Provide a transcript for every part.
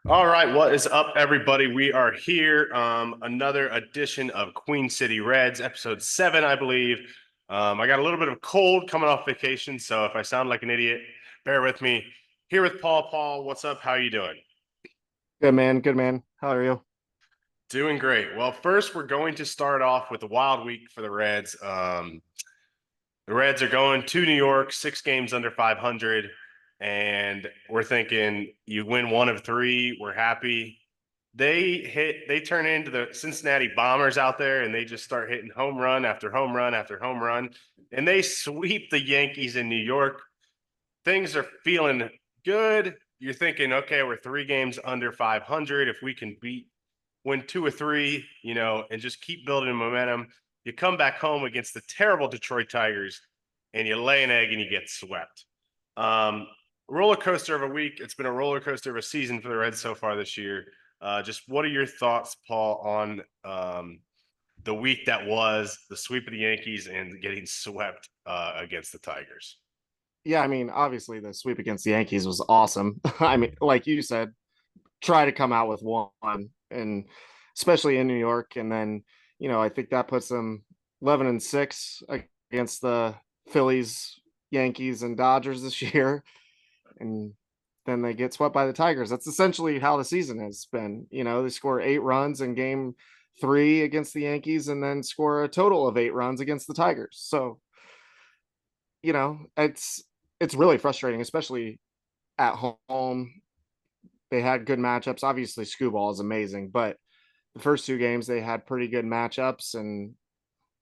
All right, what is up, everybody? We are here. Another edition of Queen City Reds, episode 7, I believe. I got a little bit of a cold coming off vacation, so if I sound like an idiot, bear with me. Here with Paul. Paul, what's up? How you doing? Good man, good man. How are you? Doing great. Well, first, we're going to start off with a wild week for the Reds. The Reds are going to New York, 6 games under 500, and we're thinking you win one of three, we're happy. They turn into the Cincinnati Bombers out there, and they just start hitting home run after home run after home run, and they sweep the Yankees in New York. Things are feeling good. You're thinking, okay, we're 3 games under 500. If we can win two or three, and just keep building momentum. You come back home against the terrible Detroit Tigers and you lay an egg and you get swept. Um, Roller coaster of a week. It's been a roller coaster of a season for the Reds so far this year. Just what are your thoughts, Paul, on the week that was the sweep of the Yankees and getting swept against the Tigers? Yeah, I mean, obviously the sweep against the Yankees was awesome. I mean, like you said, try to come out with one, and especially in New York. And then, I think that puts them 11-6 against the Phillies, Yankees, and Dodgers this year. And then they get swept by the Tigers. That's essentially how the season has been. They score 8 runs in game three against the Yankees and then score a total of 8 runs against the Tigers. So, it's really frustrating, especially at home. They had good matchups. Obviously, Scooball is amazing, but the first 2 games they had pretty good matchups and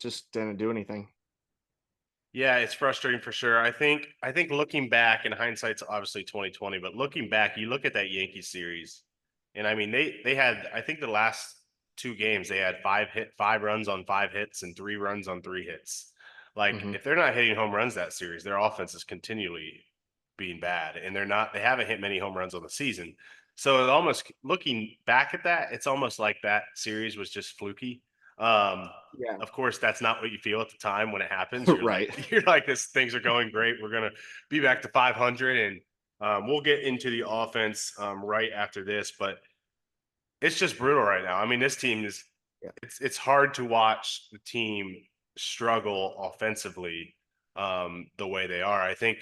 just didn't do anything. Yeah, it's frustrating for sure. I think looking back, in hindsight's obviously 2020, but looking back, you look at that Yankees series, and I mean they had, I think, the last 2 games they had 5 runs on 5 hits and 3 runs on 3 hits. Like, Mm-hmm. if they're not hitting home runs that series, their offense is continually being bad, and they haven't hit many home runs on the season. So it almost, looking back at that, it's almost like that series was just fluky. Um, Yeah. of course, that's not what you feel at the time when it happens. You're like, Right. you're like, this things are going great. We're gonna be back to 500, and we'll get into the offense right after this. But it's just brutal right now. I mean, this team is, Yeah. it's hard to watch the team struggle offensively the way they are. I think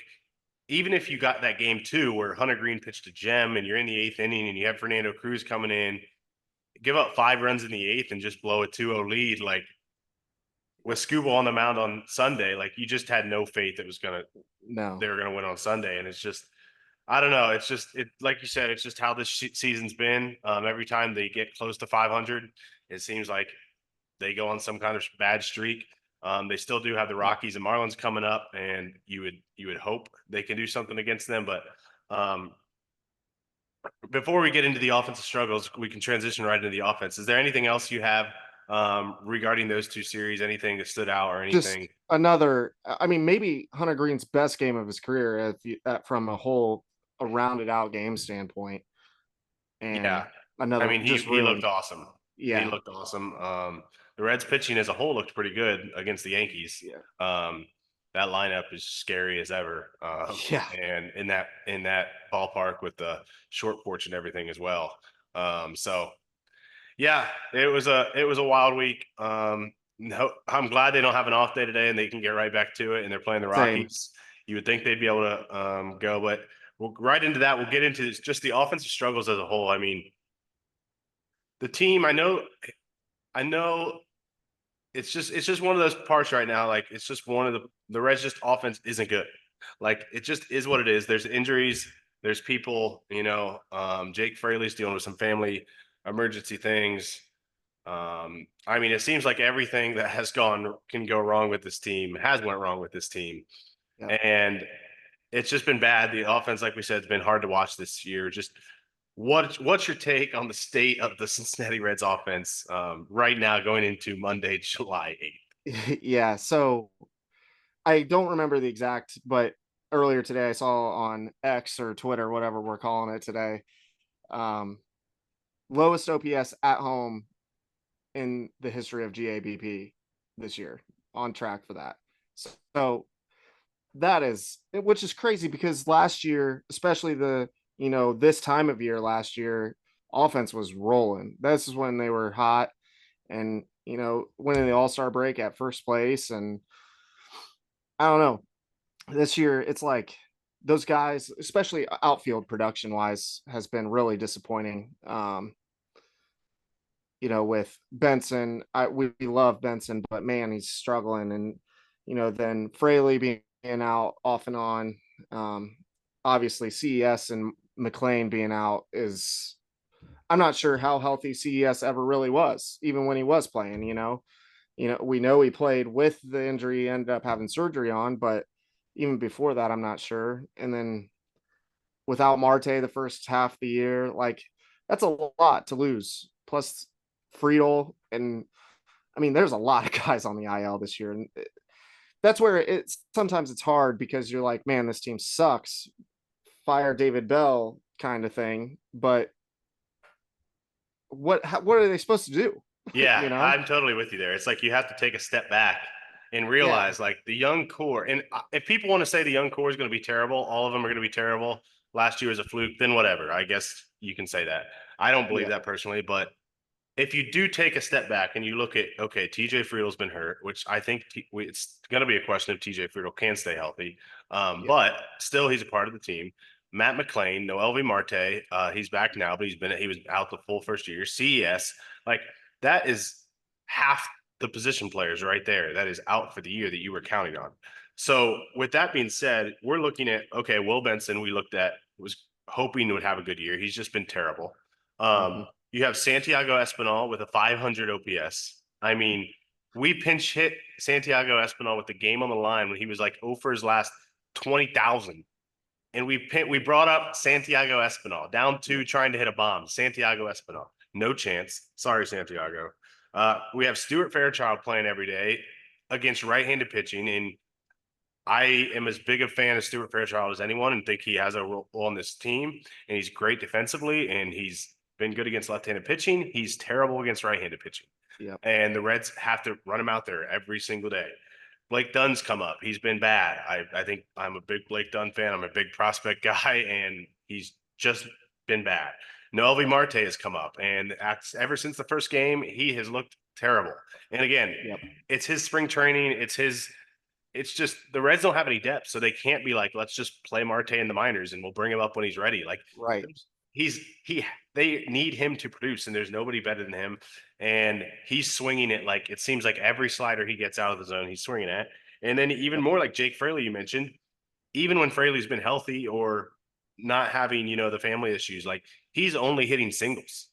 even if you got that game two where Hunter Green pitched a gem and you're in the eighth inning and you have Fernando Cruz coming in, give up 5 runs in the eighth and just blow a 2-0 lead, like with Scuba on the mound on Sunday, like you just had no faith it was gonna No. they were gonna win on Sunday, and it's just, I don't know. It's just, it, like you said, it's just how this season's been. Every time they get close to 500, it seems like they go on some kind of bad streak. They still do have the Yeah. Rockies and Marlins coming up, and you would hope they can do something against them. But um, before we get into the offensive struggles, we can transition right into the offense. Is there anything else you have regarding those two series? Anything that stood out or anything? Just another. I mean, maybe Hunter Green's best game of his career from a rounded out game standpoint, and Yeah. I another mean, he just he looked really, awesome. He yeah, looked awesome. The Reds pitching as a whole looked pretty good against the Yankees. yeah, Um, that lineup is scary as ever. yeah. And in that ballpark with the short porch and everything as well. So yeah, it was a wild week. No, I'm glad they don't have an off day today and they can get right back to it. And they're playing the Same. Rockies. You would think they'd be able to go, but we'll right into that. We'll get into just the offensive struggles as a whole. I mean, the team. I know. It's just one of those parts right now. Like, it's just one of the Reds. Just offense isn't good. Like, it just is what it is. There's injuries. There's people. Jake Fraley's dealing with some family emergency things. I mean, it seems like everything that can go wrong with this team has went wrong with this team, Yeah. and it's just been bad. The offense, like we said, has been hard to watch this year. Just what's your take on the state of the Cincinnati Reds offense right now, going into Monday, July 8th? Yeah. So I don't remember the exact, but earlier today I saw on X or Twitter, whatever we're calling it today, um, lowest OPS at home in the history of GABP this year, on track for that. So that is, which is crazy because last year, especially this time of year last year, offense was rolling. This is when they were hot and, winning the All-Star break at first place. And I don't know, this year it's like those guys, especially outfield production wise, has been really disappointing. With Benson, we love Benson, but man, he's struggling. And, then Fraley being out off and on. Um, Obviously, CES and McLean being out is, I'm not sure how healthy CES ever really was, even when he was playing, we know he played with the injury he ended up having surgery on, but even before that, I'm not sure. And then without Marte the first half of the year, like that's a lot to lose. Plus Friedel, and I mean, there's a lot of guys on the IL this year, and that's where it's sometimes it's hard because you're like, man, this team sucks. Fire David Bell kind of thing, but what are they supposed to do? Yeah, you know? I'm totally with you there. It's like you have to take a step back and Yeah, realize like the young core. And if people want to say the young core is going to be terrible, all of them are going to be terrible. Last year was a fluke, then whatever. I guess you can say that. I don't believe yeah, that personally, but if you do take a step back and you look at, okay, TJ Friedel's been hurt, which I think it's going to be a question if TJ Friedel can stay healthy. yeah, But still, he's a part of the team. Matt McLean, no Elvy Marte, he's back now, but he was out the full first year. CES, like that is half the position players right there that is out for the year that you were counting on. So with that being said, we're looking at, okay, Will Benson, we looked at, was hoping would have a good year. He's just been terrible. hmm You have Santiago Espinal with a 500 OPS. I mean, we pinch hit Santiago Espinal with the game on the line when he was like 0 for his last 20,000. And we brought up Santiago Espinal down yeah, to trying to hit a bomb. Santiago Espinal, no chance. Sorry, Santiago. We have Stuart Fairchild playing every day against right-handed pitching, and I am as big a fan of Stuart Fairchild as anyone, and think he has a role on this team. And he's great defensively, and he's been good against left-handed pitching. He's terrible against right-handed pitching, yeah, and the Reds have to run him out there every single day. Blake Dunn's come up. He's been bad. I think I'm a big Blake Dunn fan. I'm a big prospect guy, and he's just been bad. Noelvi Marte has come up, and ever since the first game, he has looked terrible. And again, yep, it's his spring training. It's just the Reds don't have any depth, so they can't be like, let's just play Marte in the minors and we'll bring him up when he's ready. Like right, he's he they need him to produce, and there's nobody better than him. And he's swinging it like it seems like every slider he gets out of the zone, he's swinging at. And then even yep, more like Jake Fraley, you mentioned, even when Fraley's been healthy or not having, the family issues, like he's only hitting singles.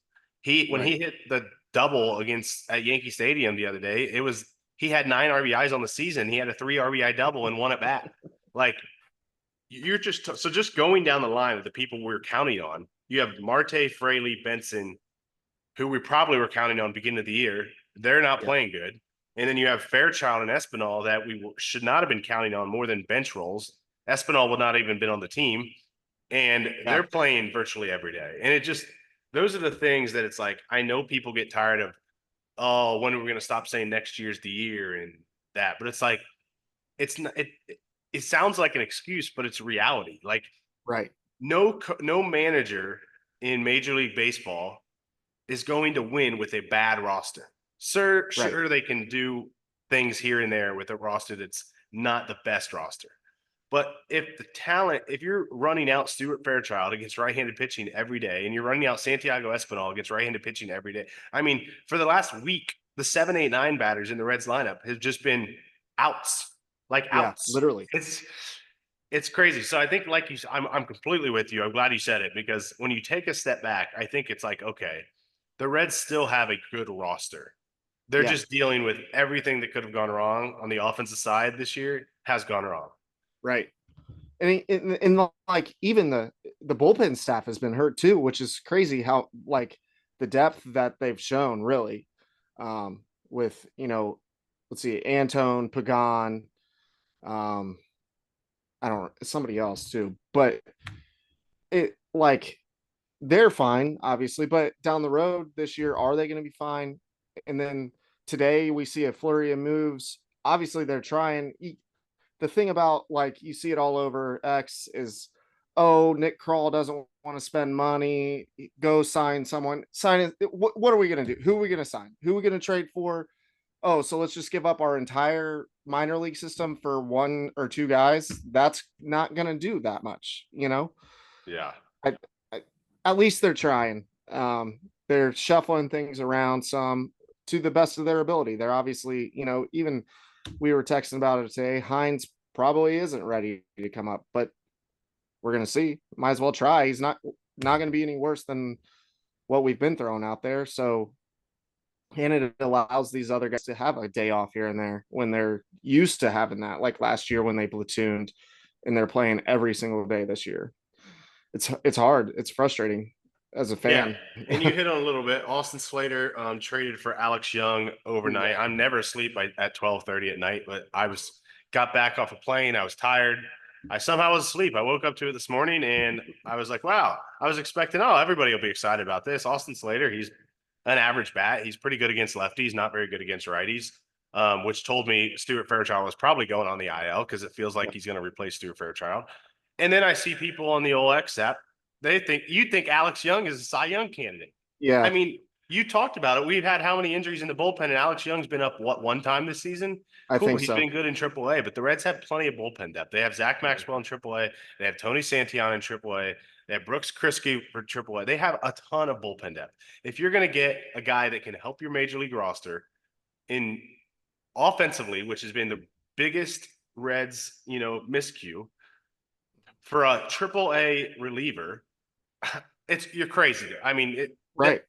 When right, he hit the double against at Yankee Stadium the other day, it was he had 9 RBIs on the season. He had a 3 RBI double and one at bat. Like you're just going down the line of the people we're counting on. You have Marte, Fraley, Benson, who we probably were counting on beginning of the year. They're not yeah, playing good. And then you have Fairchild and Espinal that we should not have been counting on more than bench roles. Espinal would not even been on the team, and yeah, they're playing virtually every day. And it just those are the things that it's like I know people get tired of. Oh, when are we going to stop saying next year's the year and that? But it's like it's not. It sounds like an excuse, but it's reality. Like right, no manager in Major League Baseball is going to win with a bad roster. right, Sure, they can do things here and there with a roster that's not the best roster. But if you're running out Stuart Fairchild against right-handed pitching every day, and you're running out Santiago Espinal against right-handed pitching every day, I mean, for the last week, the 7, 8, 9 batters in the Reds lineup have just been outs, like yeah, outs. literally, It's crazy. So I think, like I'm completely with you. I'm glad you said it because when you take a step back, I think it's like, okay, the Reds still have a good roster. They're yeah, just dealing with everything that could have gone wrong on the offensive side this year has gone wrong. right. And like even the bullpen staff has been hurt too, which is crazy how like the depth that they've shown really. With let's see, Antone, Pagan, um, I don't know, somebody else too, but it like they're fine, obviously, but down the road this year, are they going to be fine? And then today we see a flurry of moves. Obviously, they're trying. The thing about like you see it all over X is oh, Nick Kroll doesn't want to spend money, go sign someone. Sign it. What are we going to do? Who are we going to sign? Who are we going to trade for? Oh, so let's just give up our entire minor league system for one or two guys. That's not going to do that much, you know. Yeah. I, at least they're trying. They're shuffling things around some to the best of their ability. They're obviously, even we were texting about it today. Hinds probably isn't ready to come up, but we're gonna see. Might as well try. He's not going to be any worse than what we've been throwing out there. So, and it allows these other guys to have a day off here and there when they're used to having that. Like last year when they platooned, and they're playing every single day this year. It's hard. It's frustrating as a Yeah. fan. And you hit on a little bit. Austin Slater traded for Alex Young overnight. I'm never asleep at 12:30 at night, but got back off a plane. I was tired. I somehow was asleep. I woke up to it this morning and I was like, wow, I was expecting, oh, everybody will be excited about this. Austin Slater, he's an average bat. He's pretty good against lefties, not very good against righties, which told me Stuart Fairchild was probably going on the IL because it feels like he's going to replace Stuart Fairchild. And then I see people on the OX app, you think Alex Young is a Cy Young candidate. I Yeah, mean, you talked about it. We've had how many injuries in the bullpen, and Alex Young's been up one time this season? I Cool, think he's so. been good in AAA, but the Reds have plenty of bullpen depth. They have Zach Maxwell in AAA. They have Tony Santillan in AAA. They have Brooks Kriske for AAA. They have a ton of bullpen depth. If you're going to get a guy that can help your major league roster in offensively, which has been the biggest Reds, miscue for a AAA reliever, you're crazy. I mean, Right,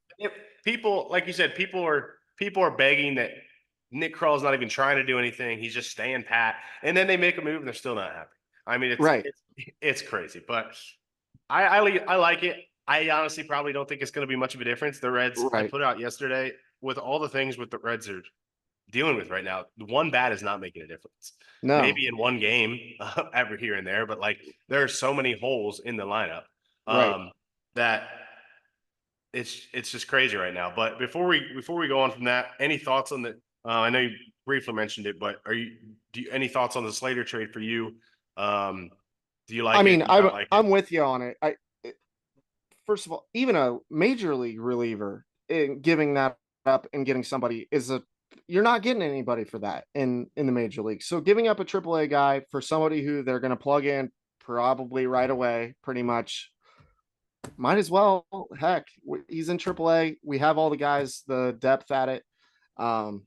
people, like you said, people are begging that Nick Kroll's not even trying to do anything. He's just staying pat, and then they make a move and they're still not happy. I mean, right, it's crazy, but I like it. I honestly probably don't think it's going to be much of a difference. The Reds, I right. put out yesterday, with all the things with the Reds are dealing with right now, one bat is not making a difference. No, Maybe in one game, every here and there, but like there are so many holes in the lineup right. that it's just crazy right now. But before we go on from that, any thoughts on the? I know you briefly mentioned it, but any thoughts on the Slater trade for you? Do you I like it? mean, Do you I'm not like it? I'm with you on it. First of all, even a major league reliever giving that up and getting somebody is a you're not getting anybody for that in the major league. So giving up a AAA guy for somebody who they're going to plug in probably right away, pretty much, might as well. Heck, he's in AAA. We have all the guys, the depth at it. Um,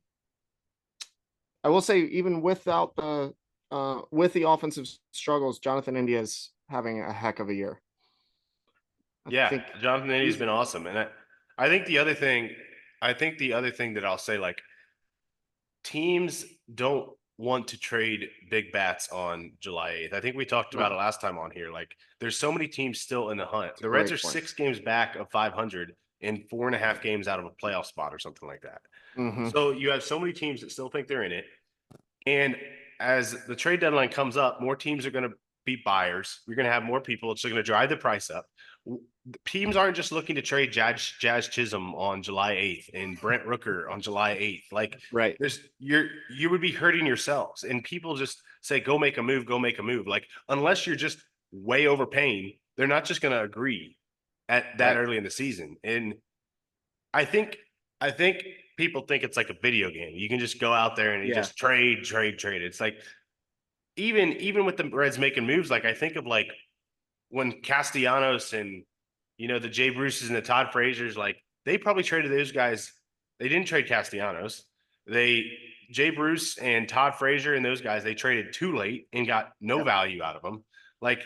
I will say, even without the with the offensive struggles, Jonathan India is having a heck of a year. I Yeah, think Jonathan Indy's he's been awesome, and I think the other thing, that I'll say, like, teams don't want to trade big bats on July 8th. I think we talked about it no. last time on here. Like, there's so many teams still in the hunt. It's a The Reds great are point. 6 games back of 500 and 4.5 games out of a playoff spot or something like that. Mm-hmm. So you have so many teams that still think they're in it. And as the trade deadline comes up, more teams are going to be buyers. You're going to have more people. It's going to drive the price up. Teams aren't just looking to trade Jazz Chisholm on July 8th and Brent Rooker on July 8th. Like, Right. you would be hurting yourselves. And people just say, go make a move, go make a move. Like, unless you're just way overpaying, they're not just going to agree at that Right. early in the season. And I think I think people think it's like a video game. You can just go out there and you Yeah. just trade, trade, trade. It's like even with the Reds making moves, like I think of like when Castellanos and the Jay Bruces and the Todd Frazier's, like they probably traded those guys. They didn't trade Castellanos. They Jay Bruce and Todd Frazier and those guys, they traded too late and got no Yep. value out of them. Like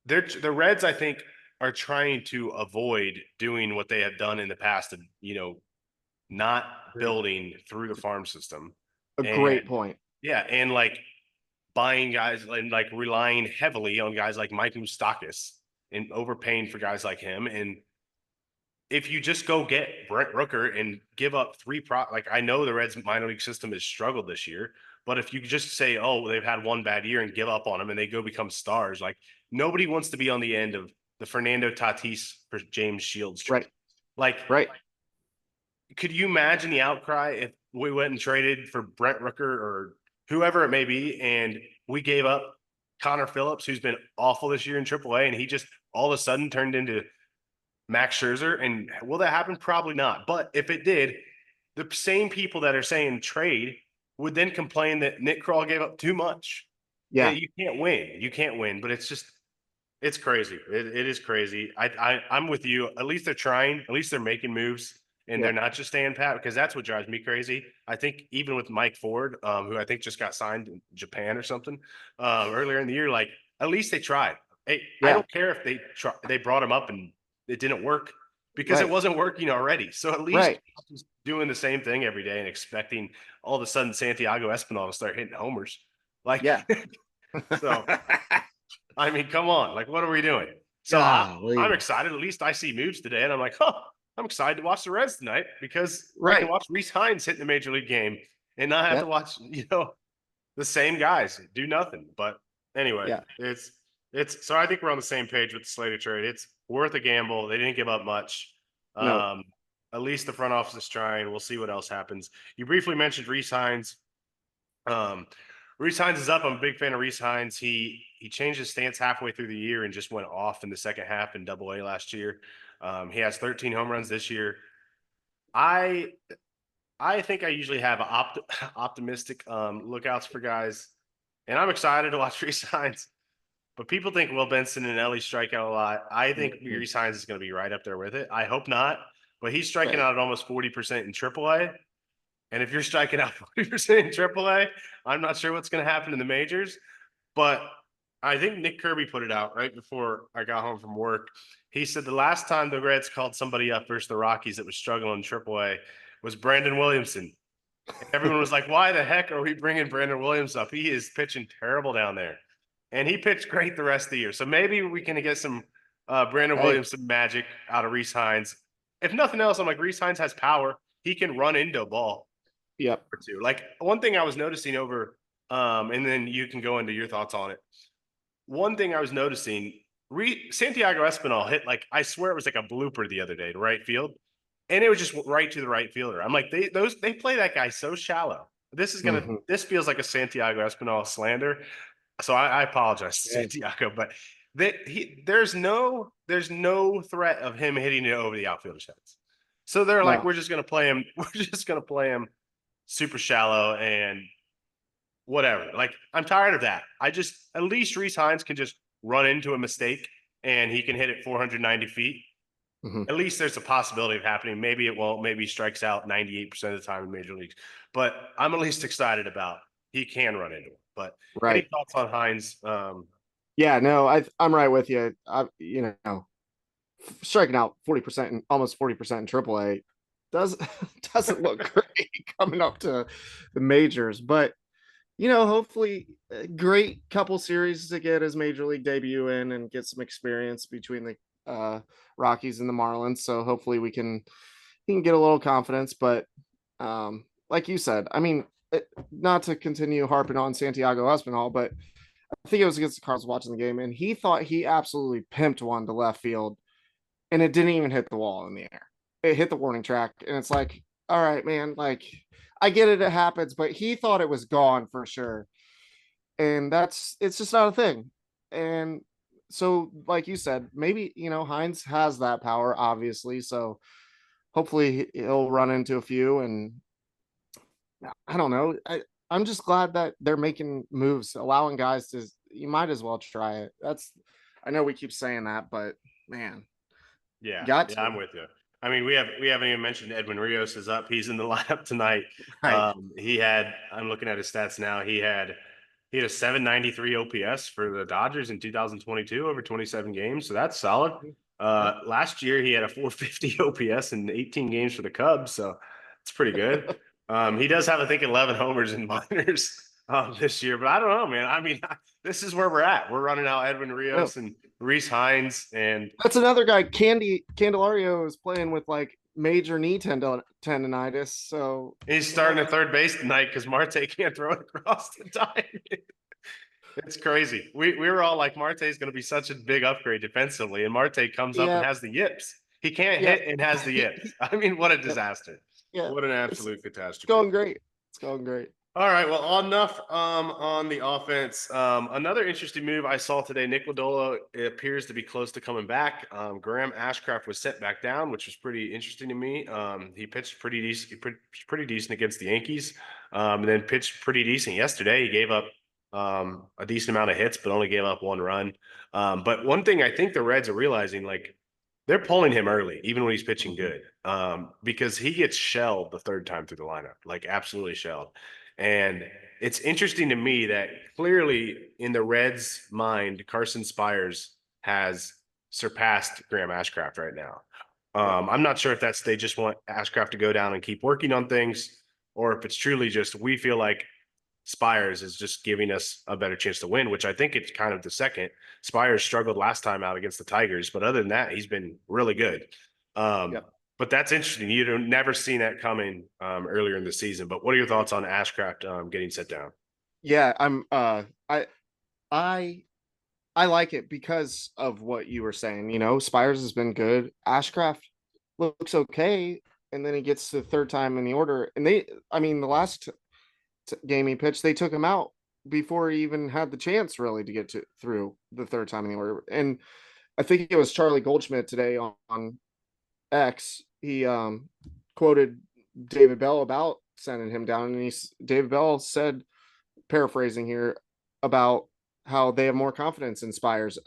the Reds, I think, are trying to avoid doing what they have done in the past of, not Agreed. building through the farm system. A And great point. yeah, and like buying guys and like relying heavily on guys like Mike Moustakas and overpaying for guys like him. And if you just go get Brent Rooker and give up like I know the Reds minor league system has struggled this year, but if you just say, oh, they've had one bad year and give up on them and they go become stars, like nobody wants to be on the end of the Fernando Tatis for James Shields trade. Right. Like, Right. could you imagine the outcry if we went and traded for Brent Rooker or whoever it may be, and we gave up Connor Phillips, who's been awful this year in AAA, and he just all of a sudden turned into Max Scherzer. And will that happen? Probably not. But if it did, the same people that are saying trade would then complain that Nick Kroll gave up too much. Yeah. You can't win. You can't win. But it's crazy. It is crazy. I'm with you. At least they're trying. At least they're making moves, and Yeah. they're not just staying pat, because that's what drives me crazy. I think even with Mike Ford, who I think just got signed in Japan or something earlier in the year, like at least they tried. Hey, I Yeah. don't care if they brought him up and it didn't work, because it Right. wasn't working already. So at least Right. just doing the same thing every day and expecting all of a sudden Santiago Espinal to start hitting homers, like Yeah. so. I mean, come on. Like, what are we doing? So I'm Golly. excited. At least I see moves today, and I'm like, huh, I'm excited to watch the Reds tonight, because I can Right. watch Rece Hines hit in the major league game and not have to Yep. watch, the same guys do nothing. But anyway, Yeah. it's so I think we're on the same page with the Slater trade. It's worth a gamble. They didn't give up much. No. Um, at least the front office is trying. We'll see what else happens. You briefly mentioned Rece Hines. Um, Rece Hines is up. I'm a big fan of Rece Hines. He changed his stance halfway through the year and just went off in the second half in Double A last year. He has 13 home runs this year. I I think I usually have optimistic lookouts for guys, and I'm excited to watch Rece Hines. But people think Will Benson and Elly strike out a lot. I think Mhm. Rece Hines is going to be right up there with it. I hope not, but he's striking Right. out at almost 40% in AAA. And if you're striking out 40% in AAA, I'm not sure what's going to happen in the majors. But I think Nick Kirby put it out right before I got home from work. He said the last time the Reds called somebody up versus the Rockies that was struggling in AAA was Brandon Williamson. And everyone was like, why the heck are we bringing Brandon Williams up? He is pitching terrible down there. And he pitched great the rest of the year. So maybe we can get some Brandon Hey. Williamson magic out of Rece Hines. If nothing else, I'm like, Rece Hines has power. He can run into a ball Yep. or two. Like one thing I was noticing over, and then you can go into your thoughts on it. One thing I was noticing, Santiago Espinal hit like I swear it was like a blooper the other day to right field, and it was just right to the right fielder. I'm like they play that guy so shallow. Hmm. This feels like a Santiago Espinal slander. So I apologize to Hey. Santiago, but there's no threat of him hitting it over the outfielder's heads. So they're like, No. we're just gonna play him. We're just gonna play him super shallow and whatever. Like, I'm tired of that. At least Rece Hines can just run into a mistake and he can hit it 490 feet. Hmm. At least there's a possibility of happening. Maybe it won't. Maybe he strikes out 98% of the time in major leagues. But I'm at least excited about he can run into it. But any Right. thoughts on Hines? Yeah. No. I'm right with you. Striking out 40% and almost 40% in AAA does doesn't look great coming up to the majors, but hopefully a great couple series to get his major league debut in and get some experience between the Rockies and the Marlins. So hopefully he can get a little confidence. But like you said, I mean, not to continue harping on Santiago Espinal, but I think it was against the Cardinals watching the game, and he thought he absolutely pimped one to left field, and it didn't even hit the wall in the air. It hit the warning track, and it's like, all right, man, like I get it, it happens, but he thought it was gone for sure. And it's just not a thing. And so, like you said, maybe, Hines has that power, obviously. So hopefully he'll run into a few. And I don't know. I'm just glad that they're making moves, allowing guys to, you might as well try it. I know we keep saying that, but man, Yeah, got yeah, to. I'm with you. I mean, we haven't even mentioned Edwin Rios is up. He's in the lineup tonight. Right. I'm looking at his stats now. He had a 793 OPS for the Dodgers in 2022 over 27 games, so that's solid. Yep. Last year he had a 450 OPS in 18 games for the Cubs, so it's pretty good. He does have, I think, 11 homers in minors this year, but I don't know, man. I mean, this is where we're at. We're running out Edwin No, Rios and Rece Hines, and that's another guy. Candelario is playing with like major knee tendonitis. So, he's starting at third base tonight because Marte can't throw it across the diamond. It's crazy. We were all like, Marte's going to be such a big upgrade defensively, and Marte comes up and yeah, has the yips. He can't yeah, hit and has the yips. I mean, what a yeah, disaster! yeah. What an It's absolute catastrophe. going great. It's going great. All right. Well, enough on the offense. Another interesting move I saw today. Nick Lodolo appears to be close to coming back. Graham Ashcraft was sent back down, which was pretty interesting to me. He pitched pretty decent, pretty decent against the Yankees, and then pitched pretty decent yesterday. He gave up a decent amount of hits, but only gave up one run. But one thing I think the Reds are realizing, like they're pulling him early, even when he's pitching Mhm. good, because he gets shelled the third time through the lineup, like absolutely shelled. And it's interesting to me that clearly in the Reds' mind, Carson Spires has surpassed Graham Ashcraft right now. Yeah. I'm not sure if that's they just want Ashcraft to go down and keep working on things, or if it's truly just we feel like Spires is just giving us a better chance to win, which I think it's kind of the second. Spires struggled last time out against the Tigers, but other than that, he's been really good. Yep. But that's interesting. You'd never seen that coming earlier in the season. But what are your thoughts on Ashcraft getting set down? Yeah, I I like it because of what you were saying. Spires has been good. Ashcraft looks okay, and then he gets the third time in the order. And the last game he pitched, they took him out before he even had the chance really to get to through the third time in the order. And I think it was Charlie Goldschmidt today on X. He quoted David Bell about sending him down, and David Bell said, paraphrasing here, about how they have more confidence in Spires,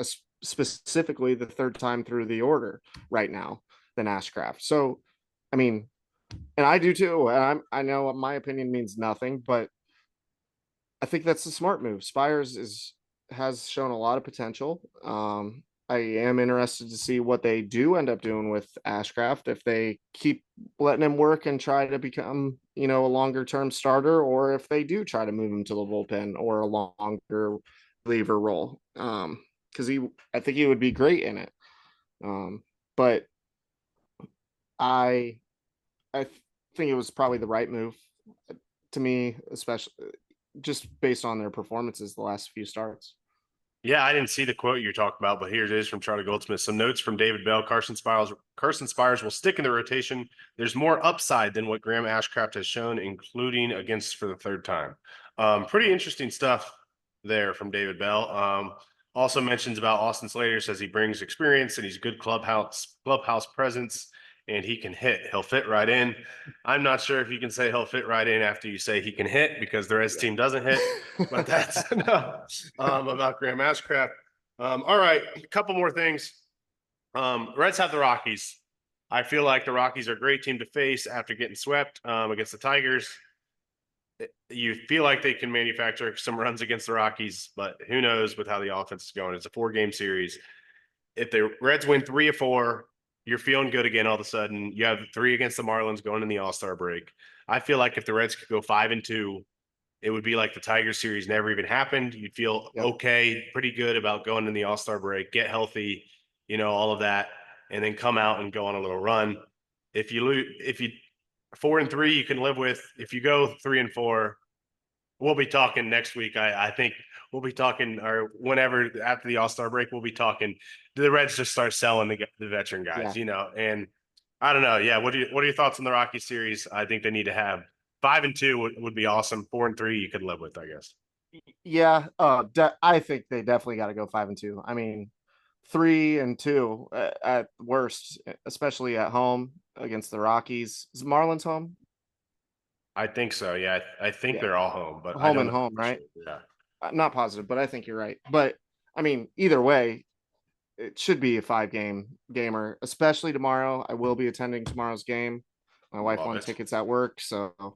specifically the third time through the order right now than Ashcraft. So, I mean, and I do too. And I know my opinion means nothing, but I think that's the smart move. Spires has shown a lot of potential. I am interested to see what they do end up doing with Ashcraft, if they keep letting him work and try to become, a longer term starter, or if they do try to move him to the bullpen or a longer reliever role. Because I think he would be great in it. But I I think it was probably the right move to me, especially just based on their performances the last few starts. Yeah, I didn't see the quote you're talking about, but here it is from Charlie Goldsmith. Some notes from David Bell. Carson Spires will stick in the rotation. There's more upside than what Graham Ashcraft has shown, including against for the third time. Pretty interesting stuff there from David Bell. Also mentions about Austin Slater, says he brings experience and he's a good clubhouse presence, and he can hit. He'll fit right in. I'm not sure if you can say he'll fit right in after you say he can hit, because the Reds team doesn't hit. But that's enough about Graham Ashcraft. All right, a couple more things. Reds have the Rockies. I feel like the Rockies are a great team to face after getting swept against the Tigers. You feel like they can manufacture some runs against the Rockies, but who knows with how the offense is going. It's a 4-game series. If the Reds win 3 of 4, you're feeling good again all of a sudden. You have 3 against the Marlins going in the All-Star break. I feel like if the Reds could go 5-2, it would be like the Tiger series never even happened. You'd feel Yep. okay, pretty good about going in the All-Star break, get healthy, all of that, and then come out and go on a little run. If you 4-3, you can live with. If you go 3-4, we'll be talking next week. I think we'll be talking, or whenever after the All-Star break, we'll be talking. The Reds just start selling the veteran guys, Yeah. and I don't know. Yeah. What are your thoughts on the Rocky series? I think they need to have 5-2 would be awesome. 4-3 you could live with, I guess. Yeah. I think they definitely got to go 5-2. I mean, 3-2 at worst, especially at home against the Rockies. Is Marlins home? I think so. Yeah. I think Yeah, they're all home, but I home don't and know home, for sure. right? Yeah. I'm not positive, but I think you're right. But I mean, either way, it should be a 5-gamer, especially tomorrow. I will be attending tomorrow's game. My wife Love won it. tickets at work, so I'm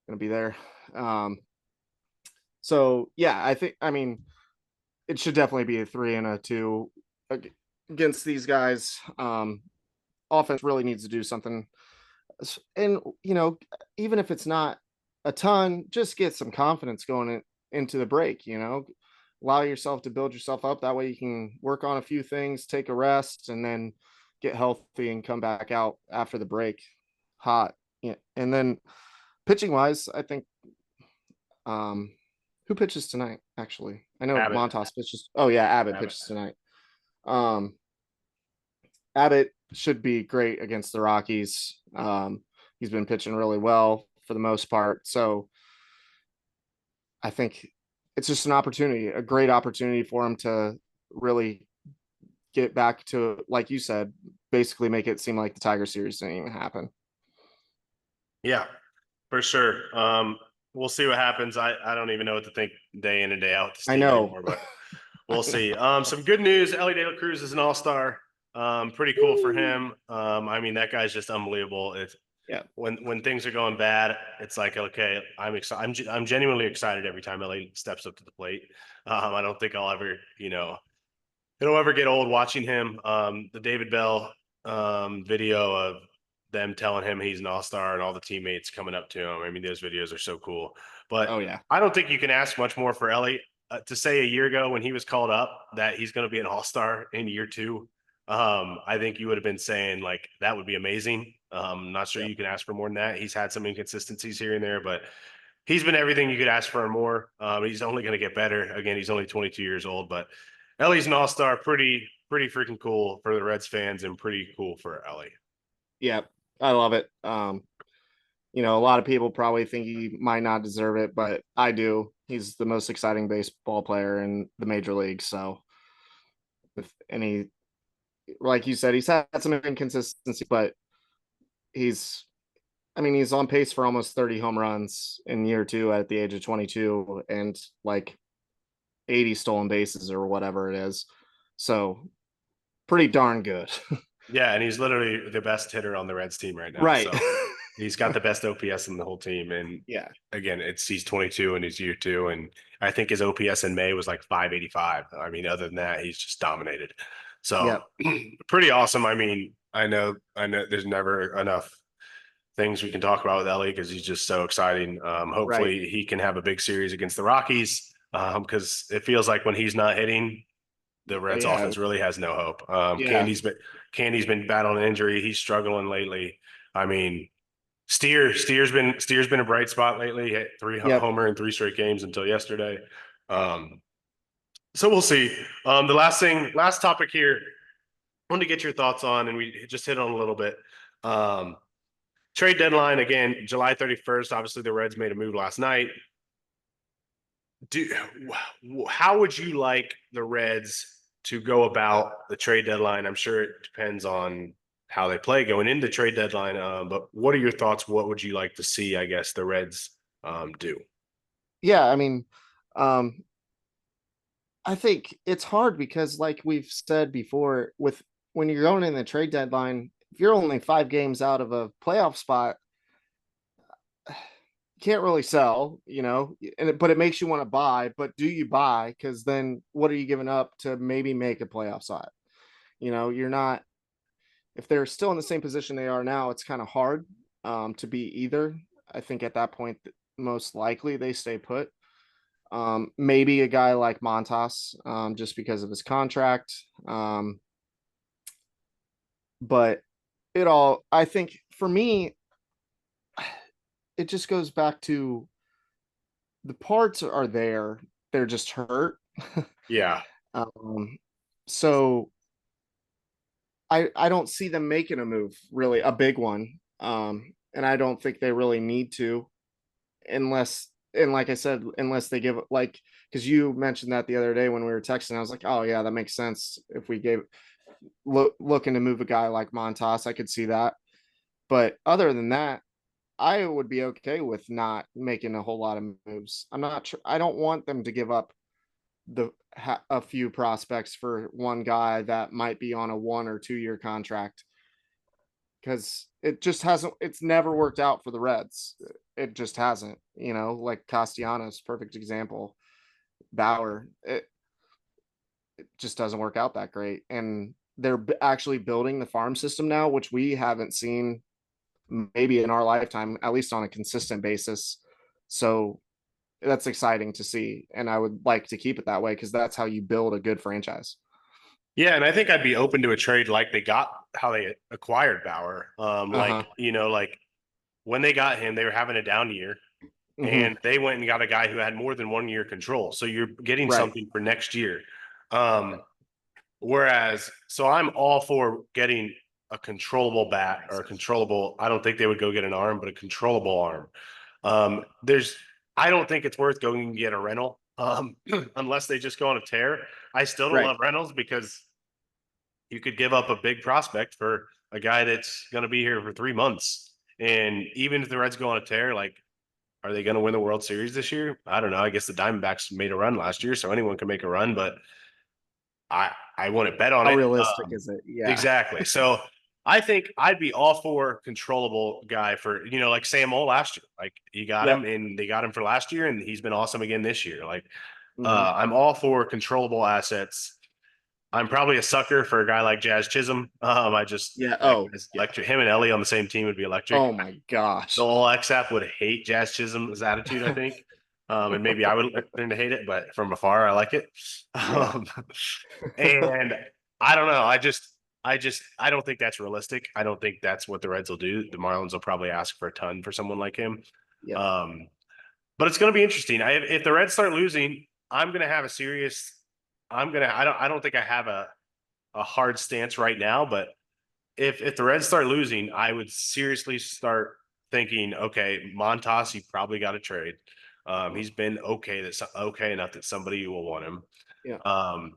gonna be there. Um, so yeah, I mean, it should definitely be a 3-2 against these guys. Offense really needs to do something, and even if it's not a ton, just get some confidence into the break. Allow yourself to build yourself up. That way, you can work on a few things, take a rest, and then get healthy and come back out after the break hot. Yeah, and then pitching wise, I think um, who pitches tonight? Actually, I know Abbott. Montas pitches. Oh yeah, Abbott Abbott. pitches tonight. Um, Abbott should be great against the Rockies. He's been pitching really well for the most part. So I think it's just an opportunity, a great opportunity for him to really get back to, like you said, basically make it seem like the Tiger series didn't even happen. Yeah, for sure. We'll see what happens. I don't even know what to think day in and day out with this I team know. anymore, but I we'll see. know. Some good news. Elly De La Cruz is an all-star. Pretty cool for Woo. him. I mean, that guy's just unbelievable. It's Yeah. when things are going bad, it's like, okay, I'm excited. I'm genuinely excited every time Elly steps up to the plate. I don't think I'll ever, it'll ever get old watching him. The David Bell video of them telling him he's an all-star and all the teammates coming up to him. I mean, those videos are so cool. But Oh yeah. I don't think you can ask much more for Elly. To say a year ago when he was called up that he's going to be an all-star in year two, I think you would have been saying like that would be amazing. Not sure Yep. you can ask for more than that. He's had some inconsistencies here and there, but he's been everything you could ask for and more. He's only going to get better. Again, he's only 22 years old, but Elly's an all-star. Pretty freaking cool for the Reds fans and pretty cool for Elly. Yeah. I love it. A lot of people probably think he might not deserve it, but I do. He's the most exciting baseball player in the major leagues. So if any, like you said, he's had some inconsistency, but he's he's on pace for almost 30 home runs in year two at the age of 22 and like 80 stolen bases or whatever it is. So pretty darn good. Yeah, and he's literally the best hitter on the Reds team right now. Right. So he's got the best OPS in the whole team. And Yeah. again, he's 22 and he's year two, and I think his OPS in May was like 585. I mean, other than that, he's just dominated. So Yep. pretty awesome. I mean, I know there's never enough things we can talk about with Elly because he's just so exciting. Right. Hopefully he can have a big series against the Rockies because it feels like when he's not hitting, the Reds Yeah. offense really has no hope. Yeah. Candy's been battling an injury. He's struggling lately. I mean, Steer's been a bright spot lately. He hit three Yep. homer in three straight games until yesterday. Um, so we'll see. The last topic here, I wanted to get your thoughts on, and we just hit on a little bit. Um, Trade deadline again, July 31st. Obviously, the Reds made a move last night. Do How would you like the Reds to go about the trade deadline? I'm sure it depends on how they play going into trade deadline. But what are your thoughts? What would you like to see, I guess, the Reds do? Yeah. Um, I think it's hard because, like we've said before, with when you're going in the trade deadline, if you're only 5 games out of a playoff spot, you can't really sell, but it makes you want to buy. But do you buy? Because then what are you giving up to maybe make a playoff spot? You're not, if they're still in the same position they are now, it's kind of hard to be either. I think at that point, most likely they stay put. Maybe a guy like Montas, just because of his contract. But I think for me, it just goes back to the parts are there. They're just hurt. Yeah, um, so I don't see them making a move, really, a big one. And I don't think they really need to, unless, and like I said, unless they give, like, because you mentioned that the other day when we were texting, I was like, oh yeah, that makes sense. If we looking to move a guy like Montas, I could see that. But other than that, I would be okay with not making a whole lot of moves. I'm not sure. I don't want them to give up a few prospects for one guy that might be on a 1 or 2 year contract, because it just hasn't. It's never worked out for the Reds. It just hasn't. Like Castellanos, perfect example. Bauer, it just doesn't work out that great, and they're actually building the farm system now, which we haven't seen maybe in our lifetime, at least on a consistent basis. So that's exciting to see. And I would like to keep it that way because that's how you build a good franchise. yeah, and I think I'd be open to a trade like they got how they acquired Bauer. Uh-huh. Like when they got him, they were having a down year. Hmm. And they went and got a guy who had more than 1 year control. So you're getting Right. something for next year. Whereas, so I'm all for getting a controllable bat or a controllable. I don't think they would go get an arm, but a controllable arm. There's I don't think it's worth going and get a rental unless they just go on a tear. I still don't Right. love rentals because you could give up a big prospect for a guy that's going to be here for 3 months. And even if the Reds go on a tear, like, are they going to win the World Series this year? I don't know. I guess the Diamondbacks made a run last year, so anyone can make a run, but I wouldn't bet on How it. realistic is it? Yeah. Exactly. So I think I'd be all for controllable guy for, like Sam Moll last year. Like you got him Yep. and they got him for last year and he's been awesome again this year. Like Hmm. I'm all for controllable assets. I'm probably a sucker for a guy like Jazz Chisholm. I just Yeah. that Oh, guy's yeah. electric. Him and Elly on the same team would be electric. Oh my The gosh. whole XF would hate Jazz Chisholm's attitude, I think. And maybe I would learn to hate it, but from afar, I like it. Yeah. Um, and I don't know. I don't think that's realistic. I don't think that's what the Reds will do. The Marlins will probably ask for a ton for someone like him. Yep. Um, but it's going to be interesting. If the Reds start losing, I'm going to have a serious. I don't think I have a hard stance right now, but if the Reds start losing, I would seriously start thinking, okay, Montas, he probably got a trade. He's been okay enough that somebody will want him. Yeah. Um,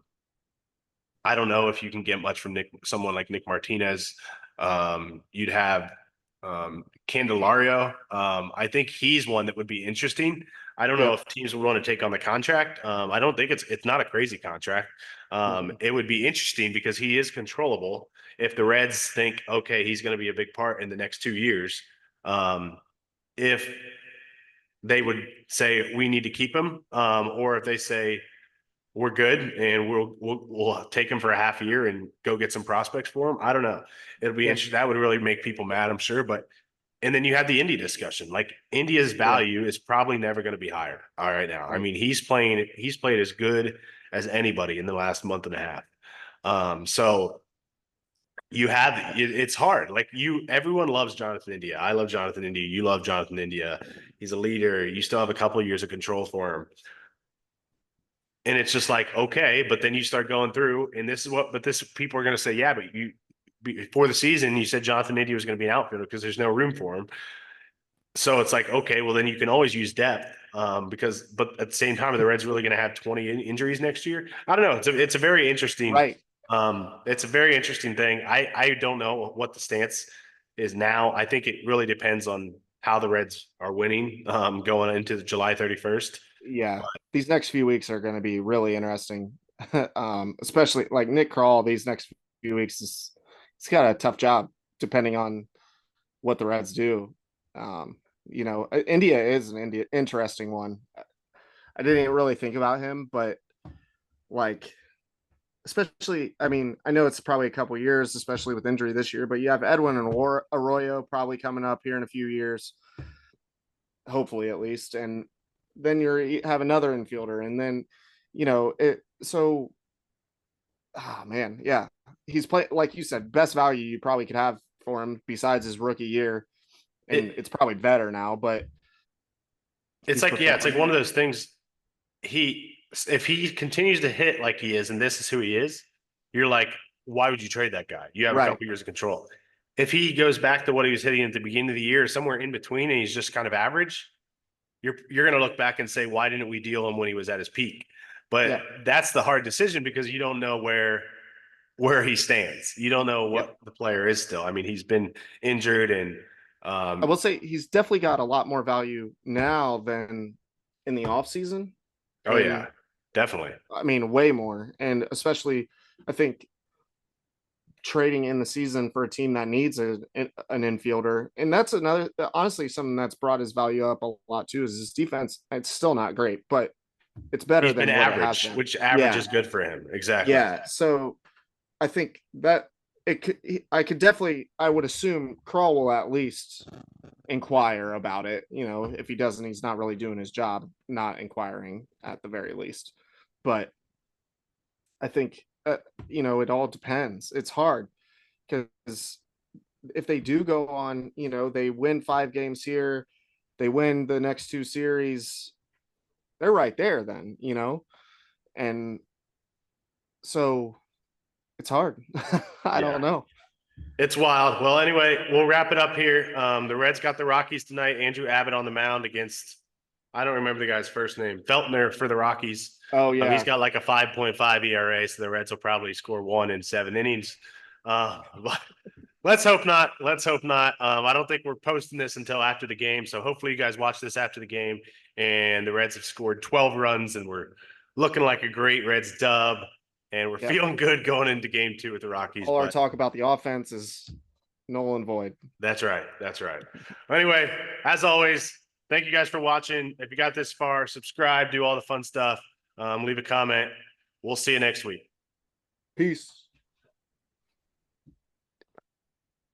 I don't know if you can get much from someone like Nick Martinez. You'd have Candelario. I think he's one that would be interesting. I don't know Yep. if teams would want to take on the contract. I don't think it's not a crazy contract. Mm-mm. It would be interesting because he is controllable. If the Reds think, okay, he's going to be a big part in the next 2 years, if they would say we need to keep him, or if they say we're good and we'll take him for a half a year and go get some prospects for him. I don't know. It'll be Yeah. interesting. That would really make people mad, I'm sure. But and then you have the Indy discussion. Like India's Yeah. value is probably never going to be higher. All right now. I Right. mean, he's played as good as anybody in the last month and a half. So you have it's hard. Like everyone loves Jonathan India. I love Jonathan India. You love Jonathan India. He's a leader. You still have a couple of years of control for him. And it's just like, okay, but then you start going through, and this people are going to say, yeah, but before the season, you said Jonathan India was going to be an outfielder because there's no room for him. So it's like, okay, well, then you can always use depth but at the same time, are the Reds really going to have 20 injuries next year? I don't know. It's a very interesting, Right. it's a very interesting thing. I don't know what the stance is now. I think it really depends on how the Reds are winning going into July 31st. Yeah. These next few weeks are going to be really interesting. Especially like Nick Kroll, these next few weeks he's got a tough job depending on what the Reds do. India is an interesting one. I didn't really think about him, but like, especially, I mean, I know it's probably a couple years, especially with injury this year, but you have Edwin and Arroyo probably coming up here in a few years, hopefully at least, and then you have another infielder, and then it. So, oh man, yeah, he's played like you said, best value you probably could have for him besides his rookie year, and It, it's probably better now, but it's he's like, yeah, it's like one performing. of those things. If he continues to hit like he is, and this is who he is, you're like, why would you trade that guy? You have a Right. couple years of control. If he goes back to what he was hitting at the beginning of the year, somewhere in between, and he's just kind of average, you're going to look back and say, why didn't we deal him when he was at his peak? But Yep. that's the hard decision because you don't know where he stands. You don't know Yep. what the player is still. I mean, he's been injured and I will say he's definitely got a lot more value now than in the off season. oh And yeah, definitely. I mean, way more. And especially, I think trading in the season for a team that needs an infielder. And that's another, honestly, something that's brought his value up a lot too, is his defense. It's still not great, but it's better He's been than what it has average, been. which average Yeah. is good for him. Exactly. Yeah. So I think that I would assume Kroll will at least inquire about it. If he doesn't, he's not really doing his job, not inquiring at the very least. But I think, it all depends. It's hard because if they do go on, they win 5 games here, they win the next 2 series, they're right there then, and so it's hard. I don't Yeah. know. It's wild. Well, anyway, we'll wrap it up here. The Reds got the Rockies tonight. Andrew Abbott on the mound against I don't remember the guy's first name. Feltner for the Rockies. Oh yeah, He's got like a 5.5 ERA, so the Reds will probably score 1 in 7 innings. But let's hope not. Let's hope not. I don't think we're posting this until after the game, so hopefully you guys watch this after the game. And the Reds have scored 12 runs, and we're looking like a great Reds dub, and we're feeling good going into Game 2 with the Rockies. All our But talk about the offense is null and void. that's right. That's right. Anyway, as always, thank you guys for watching. If you got this far, subscribe, do all the fun stuff. Leave a comment. We'll see you next week. Peace.